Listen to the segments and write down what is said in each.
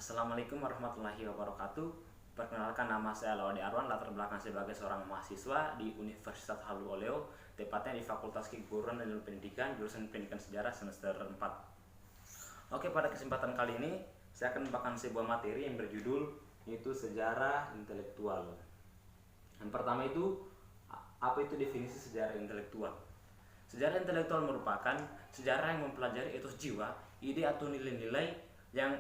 Assalamualaikum warahmatullahi wabarakatuh. Perkenalkan, nama saya Laode Arwan, latar belakang sebagai seorang mahasiswa di Universitas Haluoleo, tepatnya di Fakultas Keguruan dan Ilmu Pendidikan, jurusan Pendidikan Sejarah semester 4. Oke, pada kesempatan kali ini saya akan membawakan sebuah materi yang berjudul yaitu sejarah intelektual. Yang pertama itu, apa itu definisi sejarah intelektual? Sejarah intelektual merupakan sejarah yang mempelajari etos jiwa, ide atau nilai-nilai yang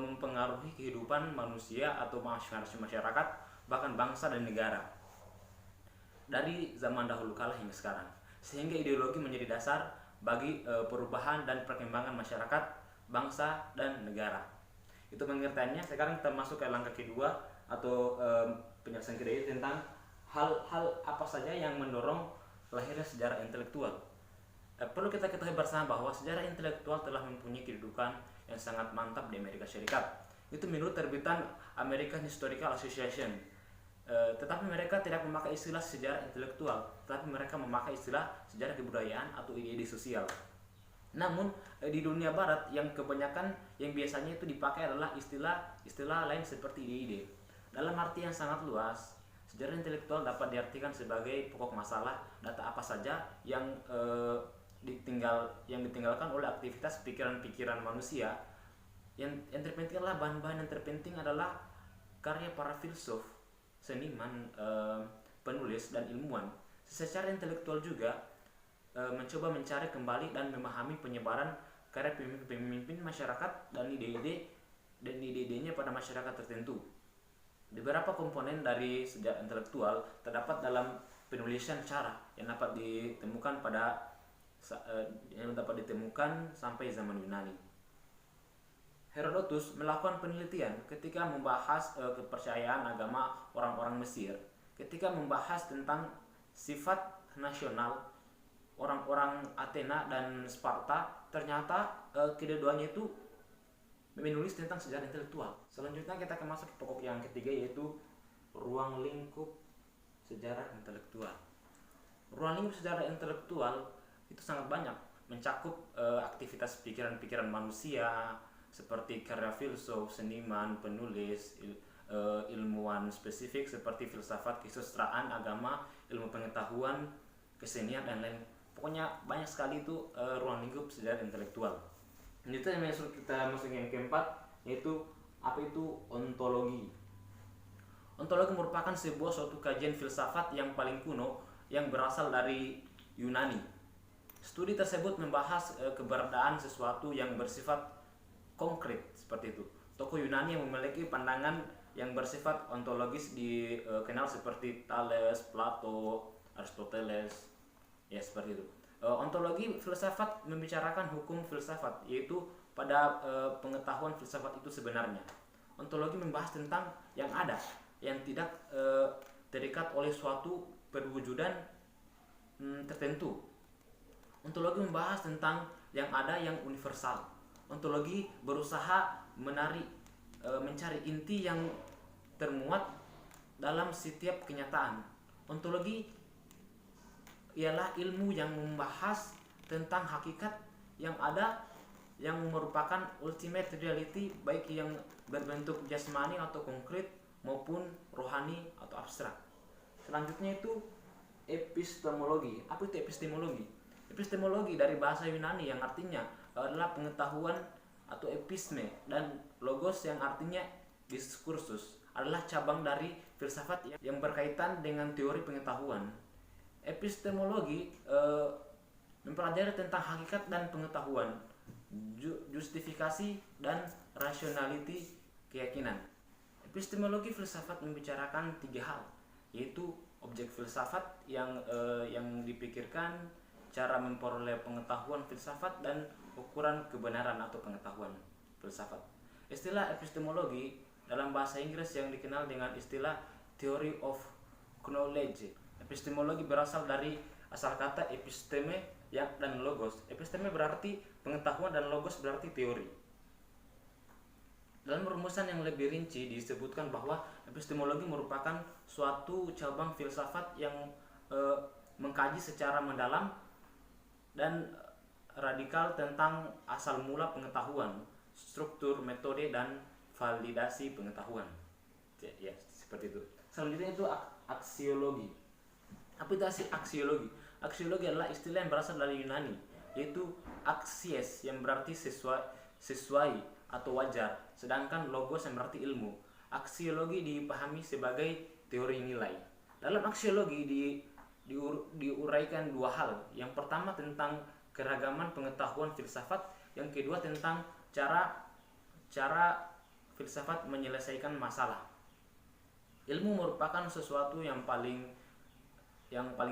mempengaruhi kehidupan manusia atau masyarakat, bahkan bangsa dan negara dari zaman dahulu kala hingga sekarang, sehingga ideologi menjadi dasar bagi perubahan dan perkembangan masyarakat, bangsa, dan negara. Itu pengertiannya. Sekarang kita masuk ke langkah kedua atau penjelasan kedua tentang hal-hal apa saja yang mendorong lahirnya sejarah intelektual. Perlu kita ketahui bersama bahwa sejarah intelektual telah mempunyai kedudukan yang sangat mantap di Amerika Serikat. Itu menurut terbitan American Historical Association. Tetapi mereka tidak memakai istilah sejarah intelektual, tetapi mereka memakai istilah sejarah kebudayaan atau ide-ide sosial. Namun di dunia barat yang kebanyakan yang biasanya itu dipakai adalah istilah lain seperti ide-ide. Dalam arti yang sangat luas, sejarah intelektual dapat diartikan sebagai pokok masalah, data apa saja yang ditinggalkan oleh aktivitas pikiran-pikiran manusia. Yang terpenting adalah bahan-bahan yang terpenting adalah karya para filsuf, seniman, penulis, dan ilmuwan. Secara intelektual juga mencoba mencari kembali dan memahami penyebaran karya pemimpin masyarakat dan ide-idenya pada masyarakat tertentu. Beberapa komponen dari sejarah intelektual terdapat dalam penulisan cara yang dapat ditemukan sampai zaman Yunani. Herodotus melakukan penelitian ketika membahas kepercayaan agama orang-orang Mesir, ketika membahas tentang sifat nasional orang-orang Athena dan Sparta. Ternyata kedua-duanya itu menulis tentang sejarah intelektual. Selanjutnya kita akan masuk ke pokok yang ketiga, yaitu ruang lingkup sejarah intelektual. Ruang lingkup sejarah intelektual itu sangat banyak, mencakup aktivitas pikiran-pikiran manusia seperti karya filsuf, seniman, penulis, ilmuwan spesifik seperti filsafat, kesusastraan, agama, ilmu pengetahuan, kesenian, dan lain. Pokoknya banyak sekali itu ruang lingkup sejarah intelektual. Kita masuk yang keempat, yaitu apa itu ontologi. Ontologi merupakan suatu kajian filsafat yang paling kuno yang berasal dari Yunani. Studi tersebut membahas keberadaan sesuatu yang bersifat konkret seperti itu. Tokoh Yunani yang memiliki pandangan yang bersifat ontologis dikenal seperti Thales, Plato, Aristoteles, ya seperti itu. Ontologi filsafat membicarakan hukum filsafat, yaitu pada pengetahuan filsafat itu sebenarnya. Ontologi membahas tentang yang ada, yang tidak terikat oleh suatu perwujudan tertentu. Ontologi membahas tentang yang ada, yang universal. Ontologi berusaha mencari inti yang termuat dalam setiap kenyataan. Ontologi ialah ilmu yang membahas tentang hakikat yang ada, yang merupakan ultimate reality, baik yang berbentuk jasmani atau konkret maupun rohani atau abstrak. Selanjutnya itu epistemologi. Apa itu epistemologi? Epistemologi dari bahasa Yunani yang artinya adalah pengetahuan atau episme, dan logos yang artinya diskursus, adalah cabang dari filsafat yang berkaitan dengan teori pengetahuan. Epistemologi mempelajari tentang hakikat dan pengetahuan, justifikasi dan rationality keyakinan. Epistemologi filsafat membicarakan tiga hal, yaitu objek filsafat yang dipikirkan, cara memperoleh pengetahuan filsafat, dan ukuran kebenaran atau pengetahuan filsafat. Istilah epistemologi dalam bahasa Inggris yang dikenal dengan istilah theory of knowledge. Epistemologi berasal dari asal kata episteme dan logos. Episteme berarti pengetahuan dan logos berarti teori. Dalam rumusan yang lebih rinci disebutkan bahwa epistemologi merupakan suatu cabang filsafat yang mengkaji secara mendalam dan radikal tentang asal mula pengetahuan, struktur, metode, dan validasi pengetahuan. Ya, seperti itu. Selanjutnya itu aksiologi. Apa itu aksiologi? Aksiologi adalah istilah yang berasal dari Yunani, yaitu aksies yang berarti sesuai atau wajar, sedangkan logos yang berarti ilmu. Aksiologi dipahami sebagai teori nilai. Dalam aksiologi diuraikan dua hal. Yang pertama tentang keragaman pengetahuan filsafat, yang kedua tentang cara filsafat menyelesaikan masalah. Ilmu merupakan sesuatu yang paling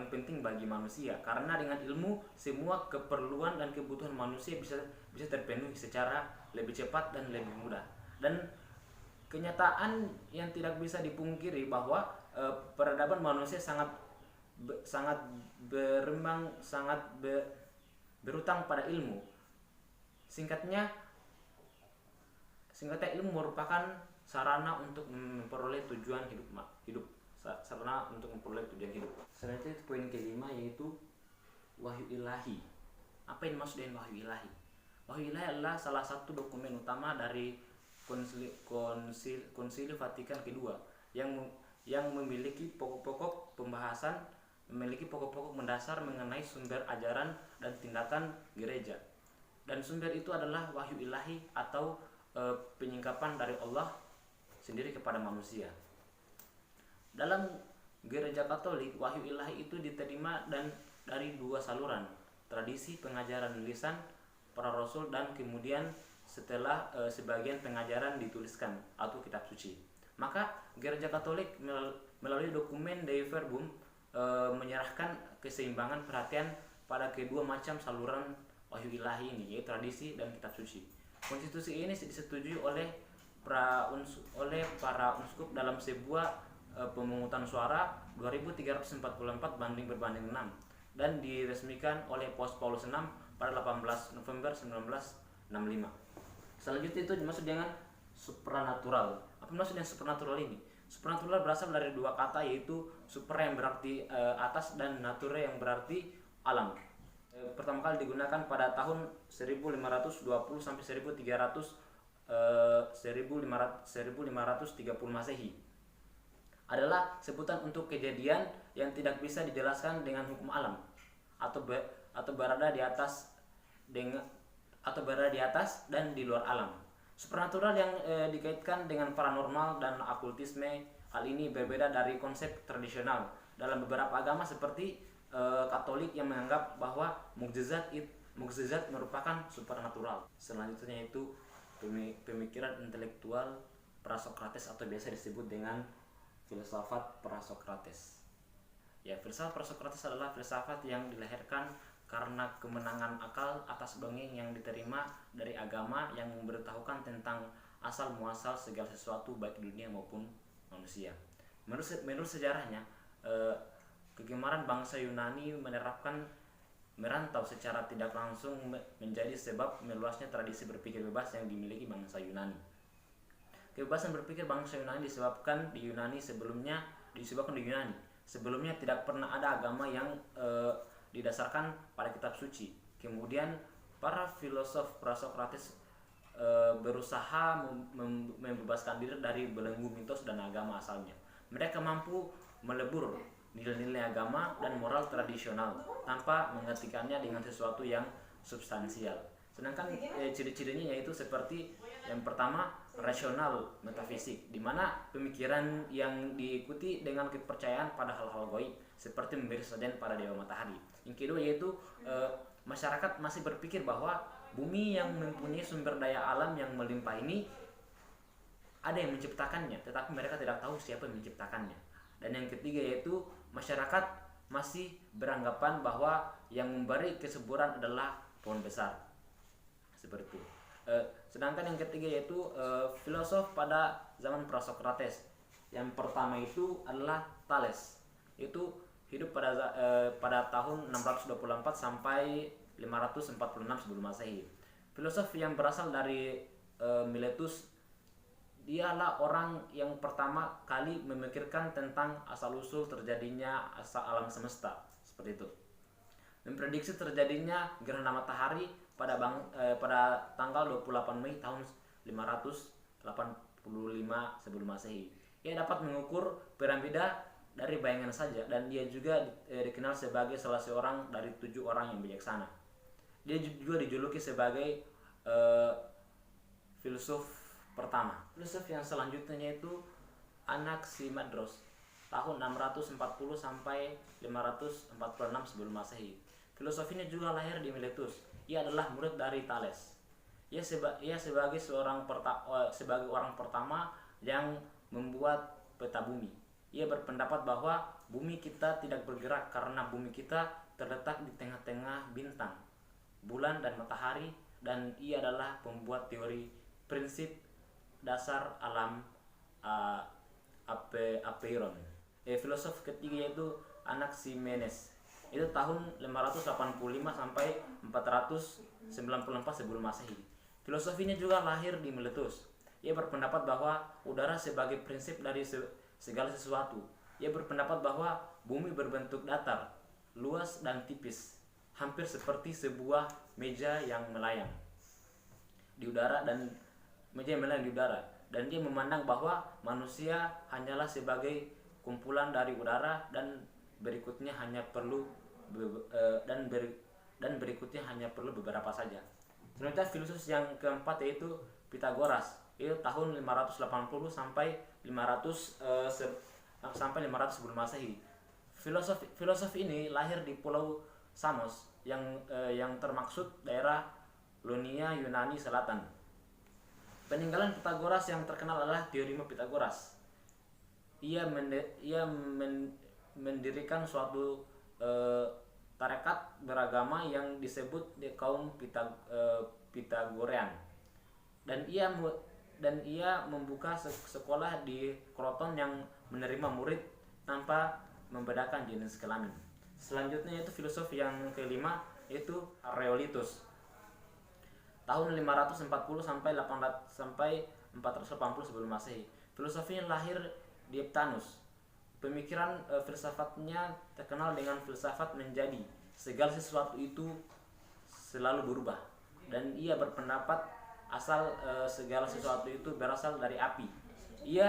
penting bagi manusia, karena dengan ilmu semua keperluan dan kebutuhan manusia bisa terpenuhi secara lebih cepat dan lebih mudah. Dan kenyataan yang tidak bisa dipungkiri bahwa peradaban manusia sangat berutang pada ilmu. Singkatnya ilmu merupakan sarana untuk memperoleh tujuan hidup. Selanjutnya poin kelima yaitu wahyu ilahi. Apa yang dimaksud dengan wahyu ilahi? Wahyu ilahi adalah salah satu dokumen utama dari Konsili Vatikan kedua yang memiliki pokok-pokok pembahasan, memiliki pokok-pokok mendasar mengenai sumber ajaran dan tindakan gereja. Dan sumber itu adalah wahyu ilahi atau penyingkapan dari Allah sendiri kepada manusia. Dalam gereja Katolik, wahyu ilahi itu diterima dan dari dua saluran, tradisi pengajaran lisan para rasul, dan kemudian setelah sebagian pengajaran dituliskan atau kitab suci. Maka gereja Katolik melalui dokumen Dei Verbum menyerahkan keseimbangan perhatian pada kedua macam saluran wahyu ilahi ini, yaitu tradisi dan kitab suci. Konstitusi ini disetujui oleh para uskup dalam sebuah pemungutan suara 2344 berbanding 6 dan diresmikan oleh Paus VI pada 18 November 1965. Selanjutnya itu dimaksud dengan supranatural. Apa maksud dengan supranatural ini? Supranatural berasal dari dua kata, yaitu super yang berarti atas dan nature yang berarti alam. Pertama kali digunakan pada tahun 1520 sampai 1530 Masehi. Adalah sebutan untuk kejadian yang tidak bisa dijelaskan dengan hukum alam atau berada di atas dan di luar alam. Supernatural yang dikaitkan dengan paranormal dan okultisme. Hal ini berbeda dari konsep tradisional dalam beberapa agama seperti Katolik yang menganggap bahwa mukjizat merupakan supernatural. Selanjutnya itu pemikiran intelektual Prasokrates atau biasa disebut dengan filsafat Prasokrates. Ya, filsafat Prasokrates adalah filsafat yang dilahirkan karena kemenangan akal atas dongeng yang diterima dari agama yang memberitahukan tentang asal muasal segala sesuatu baik dunia maupun manusia. Menurut sejarahnya, kegemaran bangsa Yunani merantau secara tidak langsung menjadi sebab meluasnya tradisi berpikir bebas yang dimiliki bangsa Yunani. Kebebasan berpikir bangsa Yunani disebabkan di Yunani sebelumnya tidak pernah ada agama yang didasarkan pada kitab suci. Kemudian para filosof Prasokrates berusaha membebaskan diri dari belenggu mitos dan agama asalnya. Mereka mampu melebur nilai-nilai agama dan moral tradisional tanpa menggantikannya dengan sesuatu yang substansial. Sedangkan ciri-cirinya yaitu seperti yang pertama, rasional metafisik, di mana pemikiran yang diikuti dengan kepercayaan pada hal-hal gaib seperti memberi sesajen pada dewa matahari. Yang kedua yaitu masyarakat masih berpikir bahwa bumi yang mempunyai sumber daya alam yang melimpah ini ada yang menciptakannya, tetapi mereka tidak tahu siapa yang menciptakannya. Dan yang ketiga yaitu masyarakat masih beranggapan bahwa yang memberi kesuburan adalah pohon besar. Seperti itu. Sedangkan yang ketiga yaitu filosof pada zaman Prasokrates. Yang pertama itu adalah Thales. Itu hidup pada tahun 624 sampai 546 sebelum Masehi. Filosof yang berasal dari Miletus. Dialah orang yang pertama kali memikirkan tentang asal-usul terjadinya alam semesta, seperti itu. Memprediksi terjadinya gerhana matahari pada tanggal 28 Mei tahun 586 sebelum Masehi. Ia dapat mengukur piramida dari bayangan saja, dan dia juga dikenal sebagai salah seorang dari 7 orang yang bijaksana. Dia juga dijuluki sebagai filsuf pertama. Filsuf yang selanjutnya yaitu Anaximandros, tahun 640 sampai 546 sebelum Masehi. Filosof ini juga lahir di Miletus. Ia adalah murid dari Thales. Ia sebagai orang pertama yang membuat peta bumi. Ia berpendapat bahwa bumi kita tidak bergerak karena bumi kita terletak di tengah-tengah bintang, bulan dan matahari, dan ia adalah pembuat teori prinsip dasar alam apeiron. Filosof ketiga yaitu Anaximenes. Itu tahun 585 sampai 494 sebelum Masehi. Filosofinya juga lahir di Miletus. Ia berpendapat bahwa udara sebagai prinsip dari segala sesuatu. Ia berpendapat bahwa bumi berbentuk datar, luas dan tipis, hampir seperti sebuah meja yang melayang di udara, dan dia memandang bahwa manusia hanyalah sebagai kumpulan dari udara, dan berikutnya hanya perlu beberapa saja. Selanjutnya filsuf yang keempat yaitu Pitagoras. Itu tahun 580 sampai 500 sebelum Masehi. Filosof ini lahir di Pulau Samos yang termaksud daerah Ionia Yunani Selatan. Peninggalan Pitagoras yang terkenal adalah teorema Pitagoras. Ia mendirikan suatu tarekat beragama yang disebut kaum Pitagorean, dan ia membuka sekolah di Kroton yang menerima murid tanpa membedakan jenis kelamin. Selanjutnya yaitu filosof yang kelima yaitu Areolitus, tahun 540 sampai 480 sebelum Masehi. Filosofinya lahir di Ptanus. Pemikiran filsafatnya terkenal dengan filsafat menjadi segala sesuatu itu selalu berubah, dan ia berpendapat asal segala sesuatu itu berasal dari api. Ia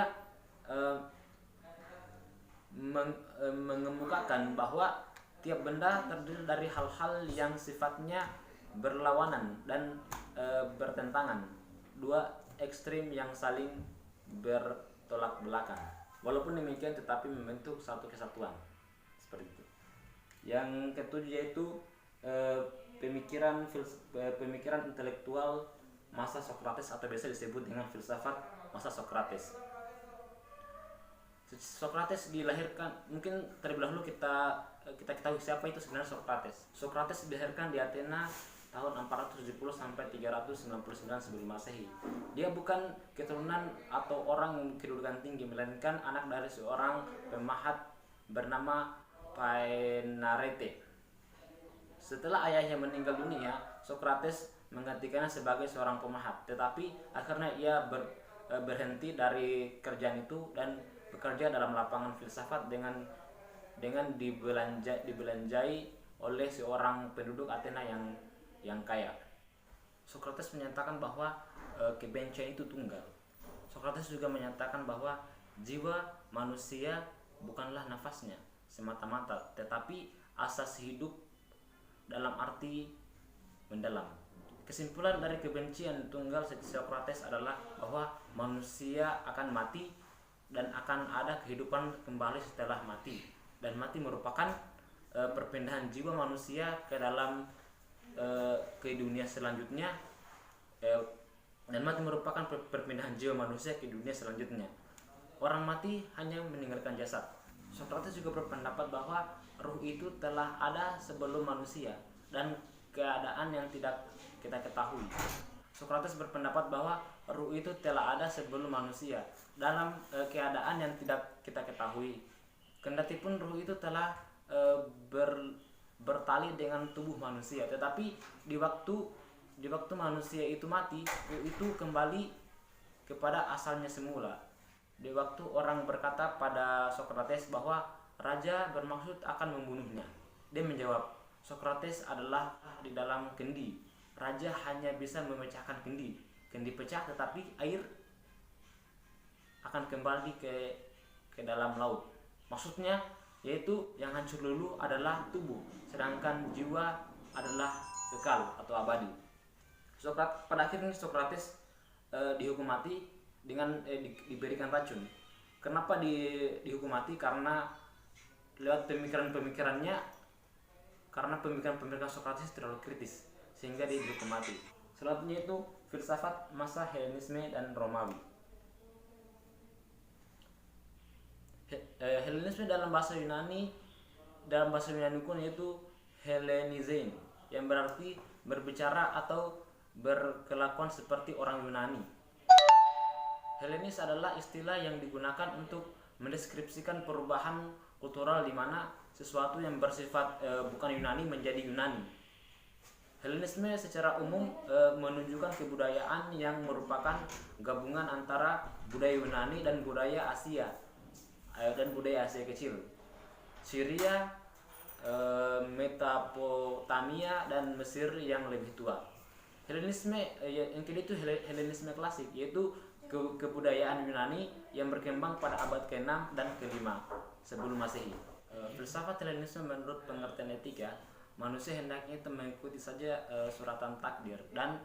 mengemukakan bahwa tiap benda terdiri dari hal-hal yang sifatnya berlawanan dan bertentangan, dua ekstrim yang saling bertolak belakang. Walaupun demikian tetapi membentuk satu kesatuan, seperti itu. Yang ketujuh yaitu pemikiran intelektual masa Sokrates, atau biasa disebut dengan filsafat masa Sokrates. Sokrates dilahirkan, mungkin terlebih dahulu kita ketahui siapa itu sebenarnya Sokrates. Sokrates dilahirkan di Athena tahun 470 sampai 399 sebelum Masehi. Dia bukan keturunan atau orang yang kedudukan tinggi, melainkan anak dari seorang pemahat bernama Paenarete. Setelah ayahnya meninggal dunia, Sokrates menggantikannya sebagai seorang pemahat. Tetapi akhirnya ia berhenti dari kerjaan itu dan bekerja dalam lapangan filsafat dengan dibelanjai oleh seorang penduduk Athena yang kaya. Sokrates menyatakan bahwa kebencian itu tunggal. Sokrates juga menyatakan bahwa jiwa manusia bukanlah nafasnya semata-mata, tetapi asas hidup dalam arti mendalam. Kesimpulan dari kebencian tunggal Sokrates adalah bahwa manusia akan mati dan akan ada kehidupan kembali setelah mati, dan mati merupakan perpindahan jiwa manusia ke dalam ke dunia selanjutnya, dan mati merupakan perpindahan jiwa manusia ke dunia selanjutnya. Orang mati hanya meninggalkan jasad. Sokrates juga berpendapat bahwa ruh itu telah ada sebelum manusia dan keadaan yang tidak kita ketahui. Sokrates berpendapat bahwa ruh itu telah ada sebelum manusia dalam keadaan yang tidak kita ketahui. Kendatipun ruh itu telah bertali dengan tubuh manusia, tetapi di waktu manusia itu mati, ruh itu kembali kepada asalnya semula. Di waktu orang berkata pada Sokrates bahwa raja bermaksud akan membunuhnya, dia menjawab, Sokrates adalah di dalam kendi. Raja hanya bisa memecahkan kendi. Kendi pecah tetapi air akan kembali ke dalam laut. Maksudnya yaitu yang hancur dulu adalah tubuh, sedangkan jiwa adalah kekal atau abadi. Pada akhirnya Sokrates dihukum mati dengan diberikan racun. Kenapa dihukum mati? Karena lewat pemikiran-pemikirannya, karena pemikiran Sokrates terlalu kritis sehingga dia dihukum mati. Selanjutnya itu filsafat masa Helenisme dan Romawi. Helenisme dalam bahasa Yunani kuno yaitu Hellenizing, yang berarti berbicara atau berkelakuan seperti orang Yunani. Helenis adalah istilah yang digunakan untuk mendeskripsikan perubahan kultural di mana sesuatu yang bersifat bukan Yunani menjadi Yunani. Helenisme secara umum menunjukkan kebudayaan yang merupakan gabungan antara budaya Yunani dan budaya Asia kecil, Syria, Mesopotamia, dan Mesir yang lebih tua. Helenisme yang kedua itu Helenisme klasik, yaitu kebudayaan Yunani yang berkembang pada abad ke-6 dan ke-5 sebelum Masehi. Filsafat Helenisme menurut pengertian etika, manusia hendaknya mengikuti saja suratan takdir dan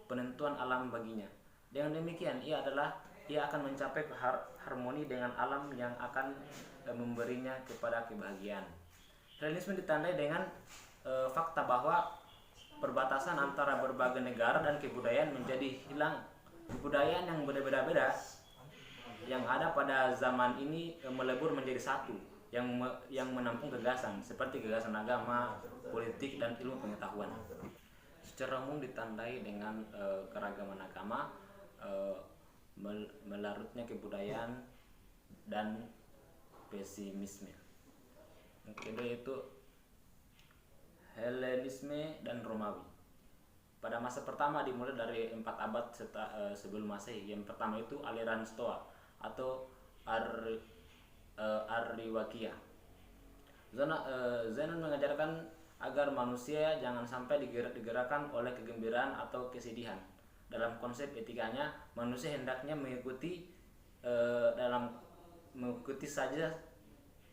penentuan alam baginya. Dengan demikian ia akan mencapai harmoni dengan alam yang akan memberinya kepada kebahagiaan. Helenisme ditandai dengan fakta bahwa perbatasan antara berbagai negara dan kebudayaan menjadi hilang. Kebudayaan yang berbeda-beda yang ada pada zaman ini melebur menjadi satu, yang menampung gagasan seperti gagasan agama, politik, dan ilmu pengetahuan. Secara umum ditandai dengan keragaman agama, melarutnya kebudayaan, dan pesimisme. Yang kedua itu Helenisme dan Romawi. Pada masa pertama dimulai dari 4 abad sebelum Masehi. Yang pertama itu aliran Stoa atau Ariwakia. Zenon mengajarkan agar manusia jangan sampai digerakkan oleh kegembiraan atau kesedihan. Dalam konsep etikanya, manusia hendaknya mengikuti saja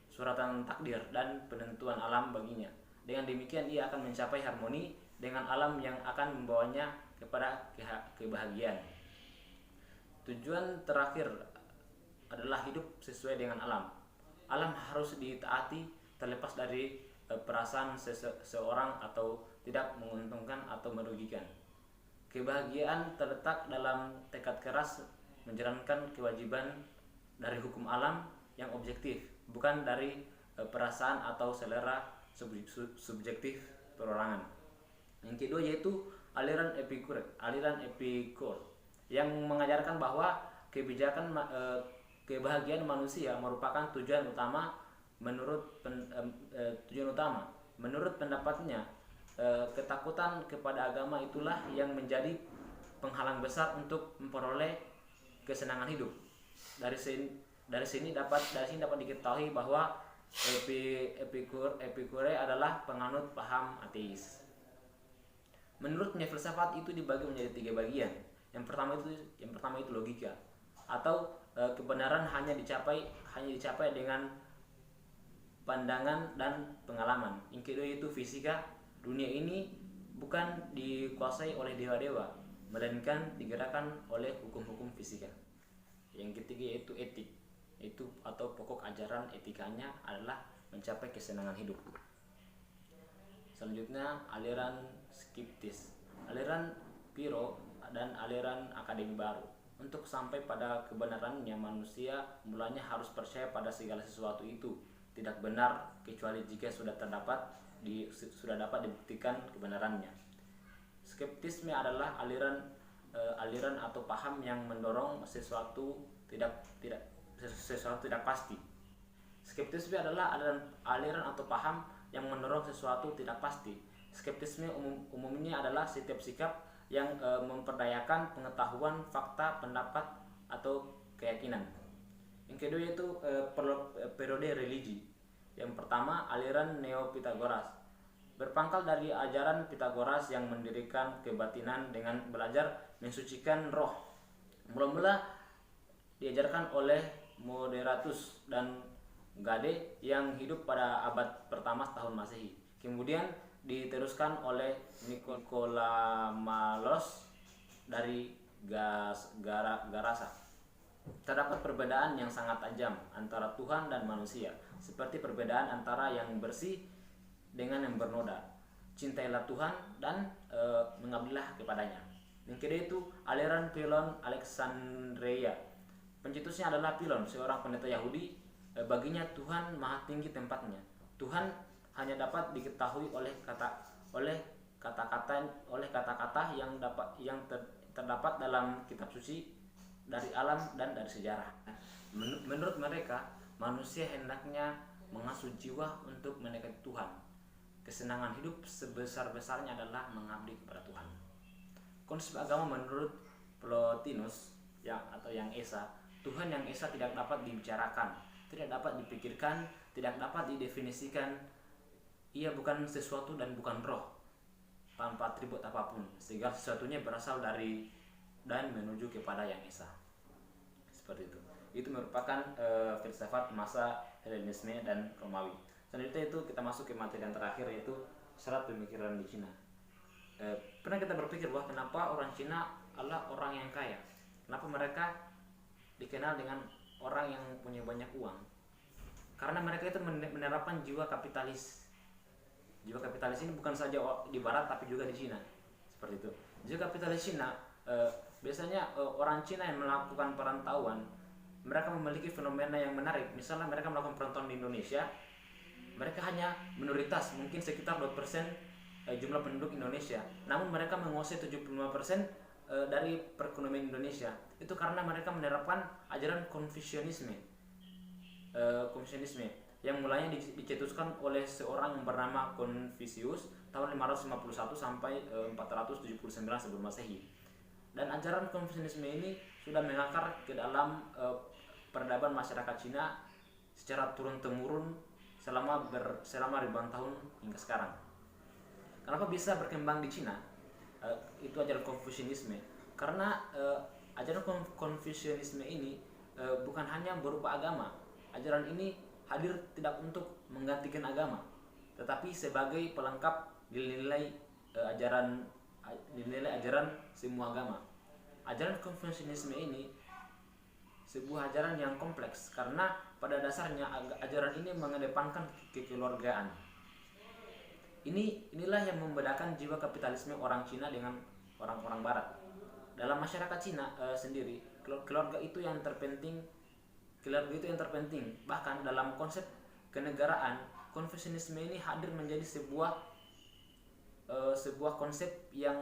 suratan takdir dan penentuan alam baginya. Dengan demikian ia akan mencapai harmoni dengan alam yang akan membawanya kepada kebahagiaan. Tujuan terakhir adalah hidup sesuai dengan alam. Alam harus ditaati terlepas dari perasaan seseorang atau tidak menguntungkan atau merugikan. Kebahagiaan terletak dalam tekad keras menjalankan kewajiban dari hukum alam yang objektif, bukan dari perasaan atau selera subjektif perorangan. Yang kedua yaitu aliran Epikur yang mengajarkan bahwa kebahagiaan manusia merupakan tujuan utama. Menurut pendapatnya, ketakutan kepada agama itulah yang menjadi penghalang besar untuk memperoleh kesenangan hidup. Dari sini dapat diketahui bahwa Epikure adalah penganut paham ateis. Menurutnya filsafat itu dibagi menjadi 3 bagian. Yang pertama itu logika atau kebenaran hanya dicapai dengan pandangan dan pengalaman. Yang kedua itu fisika. Dunia ini bukan dikuasai oleh dewa-dewa, melainkan digerakkan oleh hukum-hukum fisika. Yang ketiga yaitu etik, atau pokok ajaran etikanya adalah mencapai kesenangan hidup. Selanjutnya aliran skeptis, aliran Piro, dan aliran akademi baru. Untuk sampai pada kebenarannya, manusia mulanya harus percaya pada segala sesuatu itu tidak benar kecuali jika sudah dapat dibuktikan kebenarannya. Skeptisme adalah aliran atau paham yang mendorong sesuatu tidak pasti. Skeptisme adalah aliran atau paham yang mendorong sesuatu tidak pasti. Skeptisme umumnya adalah setiap sikap yang memperdayakan pengetahuan, fakta, pendapat, atau keyakinan. Yang kedua yaitu periode religi. Yang pertama aliran Neo-Pitagoras, berpangkal dari ajaran Pitagoras yang mendirikan kebatinan dengan belajar mensucikan roh. Mula-mula diajarkan oleh Moderatus dan Gade yang hidup pada abad pertama tahun Masehi. Kemudian diteruskan oleh Nikolamalos dari Garasa. Terdapat perbedaan yang sangat tajam antara Tuhan dan manusia, seperti perbedaan antara yang bersih dengan yang bernoda. Cintailah Tuhan dan mengabdilah kepadanya. Yang kedua itu aliran Pilon Alexandria. Pencetusnya adalah Pilon, seorang pendeta Yahudi. Baginya Tuhan maha tinggi tempatnya. Tuhan hanya dapat diketahui oleh kata-kata yang terdapat dalam kitab suci, dari alam dan dari sejarah. Menurut mereka, manusia hendaknya mengasuh jiwa untuk mendekati Tuhan. Kesenangan hidup sebesar-besarnya adalah mengabdi kepada Tuhan. Konsep agama menurut Plotinus yang Esa, Tuhan yang Esa tidak dapat dibicarakan, tidak dapat dipikirkan, tidak dapat didefinisikan. Ia bukan sesuatu dan bukan roh, tanpa atribut apapun. Segala sesuatunya berasal dari dan menuju kepada yang Esa. Seperti itu. Itu merupakan filsafat masa Helenisme dan Romawi. Selanjutnya itu kita masuk ke materi yang terakhir, yaitu syarat pemikiran di Cina. Pernah kita berpikir bahwa kenapa orang Cina adalah orang yang kaya? Kenapa mereka dikenal dengan orang yang punya banyak uang? Karena mereka itu menerapkan jiwa kapitalis. Jiwa kapitalis ini bukan saja di Barat tapi juga di Cina. Seperti itu. Jiwa kapitalis Cina, biasanya orang Cina yang melakukan perantauan, mereka memiliki fenomena yang menarik. Misalnya mereka melakukan perantauan di Indonesia, mereka hanya minoritas, mungkin sekitar 2% jumlah penduduk Indonesia. Namun mereka menguasai 75% dari perekonomian Indonesia. Itu karena mereka menerapkan ajaran Konfusianisme. Yang mulanya dicetuskan oleh seorang yang bernama Confucius tahun 551 sampai 479 sebelum Masehi. Dan ajaran Konfusianisme ini sudah mengakar ke dalam peradaban masyarakat Cina secara turun-temurun selama ribuan tahun hingga sekarang. Kenapa bisa berkembang di Cina? Itu ajaran Konfusianisme. Karena ajaran Konfusianisme ini bukan hanya berupa agama. Ajaran ini hadir tidak untuk menggantikan agama, tetapi sebagai pelengkap nilai ajaran semua agama. Ajaran Konfusianisme ini sebuah ajaran yang kompleks karena pada dasarnya ajaran ini mengedepankan kekeluargaan. Inilah yang membedakan jiwa kapitalisme orang Cina dengan orang-orang Barat. Dalam masyarakat Cina sendiri, keluarga itu yang terpenting. Bahkan dalam konsep kenegaraan, Konfusianisme ini hadir menjadi sebuah konsep yang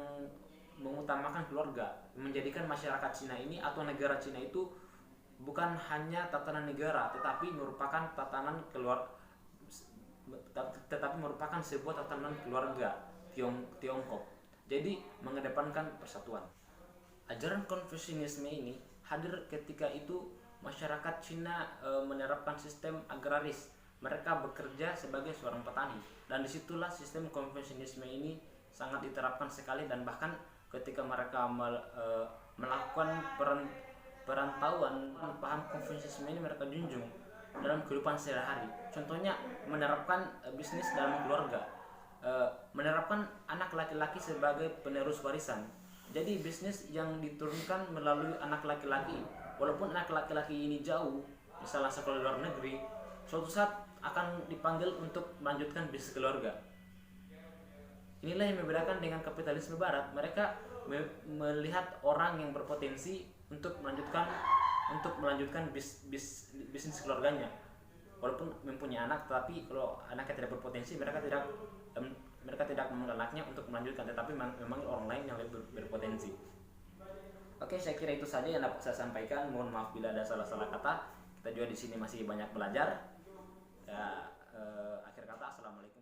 mengutamakan keluarga, menjadikan masyarakat Cina ini atau negara Cina itu bukan hanya tatanan negara, tetapi merupakan sebuah tatanan keluarga Tiongkok. Jadi mengedepankan persatuan. Ajaran Konfusianisme ini hadir ketika itu masyarakat Cina menerapkan sistem agraris. Mereka bekerja sebagai seorang petani, dan disitulah sistem Konfusianisme ini sangat diterapkan sekali. Dan bahkan ketika mereka melakukan perantauan, paham Konfusianisme ini mereka junjung dalam kehidupan sehari-hari. Contohnya menerapkan bisnis dalam keluarga, menerapkan anak laki-laki sebagai penerus warisan. Jadi bisnis yang diturunkan melalui anak laki-laki, walaupun anak laki-laki ini jauh, misalnya sekolah luar negeri, suatu saat akan dipanggil untuk melanjutkan bisnis keluarga. Inilah yang membedakan dengan kapitalisme Barat. Mereka melihat orang yang berpotensi untuk melanjutkan bisnis keluarganya, walaupun mempunyai anak, tapi kalau anaknya tidak berpotensi, mereka tidak memanggil anaknya untuk melanjutkan, tetapi memang orang lain yang lebih berpotensi. Oke, saya kira itu saja yang dapat saya sampaikan. Mohon maaf bila ada salah-salah kata. Kita juga di sini masih banyak belajar. Akhir kata, assalamualaikum.